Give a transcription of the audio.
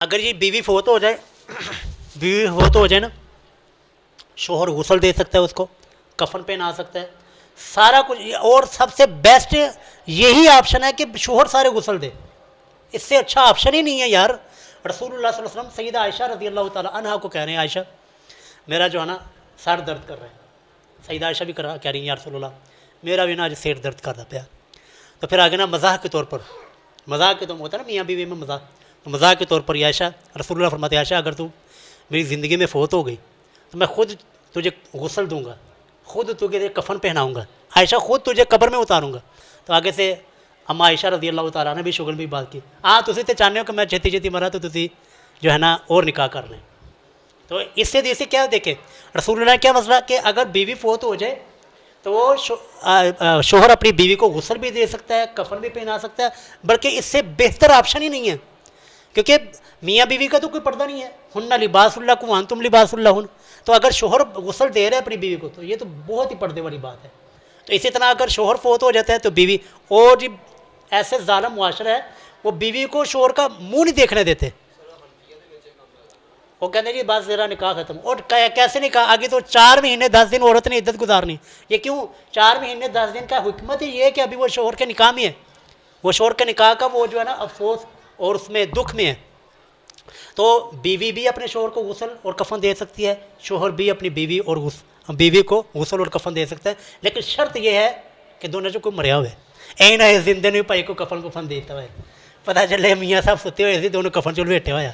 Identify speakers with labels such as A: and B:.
A: اگر یہ بیوی فوت ہو جائے نا، شوہر غسل دے سکتا ہے، اس کو کفن پہنا سکتا ہے، سارا کچھ، اور سب سے بیسٹ یہی آپشن ہے کہ شوہر سارے غسل دے، اس سے اچھا آپشن ہی نہیں ہے یار۔ رسول اللہ صلی اللہ علیہ وسلم سیدہ عائشہ رضی اللہ تعالیٰ عنہا کو کہہ رہے ہیں، عائشہ میرا جو ہے نا سر درد کر رہا ہے، سیدہ عائشہ بھی کہہ رہی ہیں یا رسول اللہ میرا بھی نا آج سر درد کر رہا پیا۔ تو پھر آگے نا مزاح کے طور پر، مزاح کے تو ہوتا ہے نا میاں بیوی میں مزاح، تو مزاح کے طور پر یا عائشہ، رسول اللہ فرماتے ہیں عائشہ اگر تو میری زندگی میں فوت ہو گئی تو میں خود تجھے غسل دوں گا، خود تجھے کفن پہناؤں گا، عائشہ خود تجھے قبر میں اتاروں گا۔ تو آگے سے اما عائشہ رضی اللہ تعالیٰ نے بھی شغل بھی بات کی، ہاں تسی تے چاہتے ہو کہ میں چھتی چھتی مرا تو تسی جو ہے نا اور نکاح کر لیں۔ تو اس سے کیا دیکھیں رسول اللہ نے کیا مسئلہ کہ اگر بیوی فوت ہو جائے تو وہ شوہر اپنی بیوی کو غسل بھی دے سکتا ہے، کفن بھی پہنا سکتا ہے، بلکہ اس سے بہتر آپشن ہی نہیں ہے، کیونکہ میاں بیوی کا تو کوئی پردہ نہیں ہے، ہن لباس اللہ کو انتم لباس اللہ ہن۔ تو اگر شوہر غسل دے رہا ہے اپنی بیوی کو تو یہ تو بہت ہی پردے والی بات ہے۔ تو اسی طرح اگر شوہر فوت ہو جاتا ہے تو بیوی، اور جی ایسے ظالم معاشرہ ہے وہ بیوی کو شوہر کا منہ نہیں دیکھنے دیتے، وہ کہتے ہیں جی بس ذرا نکاح ختم، اور کیسے نکاح؟ آگے تو 4 مہینے 10 دن عورت نے عدت گزارنی۔ یہ کیوں 4 مہینے 10 دن کا حکمت ہی یہ ہے کہ ابھی وہ شوہر کے نکاح میں ہے، وہ شوہر کے نکاح کا وہ جو ہے نا افسوس اور اس میں دکھ میں ہے۔ تو بیوی بھی اپنے شوہر کو غسل اور کفن دے سکتی ہے، شوہر بھی اپنی بیوی کو غسل اور کفن دے سکتا ہے، لیکن شرط یہ ہے کہ دونوں جو کوئی مریا ہوئے، نہ زندے نہیں پائی کو کفن دے دیتا ہے، پتہ چلے میاں صاحب ستے ہوئے سی دونوں کفن چ لپیٹے ہوا۔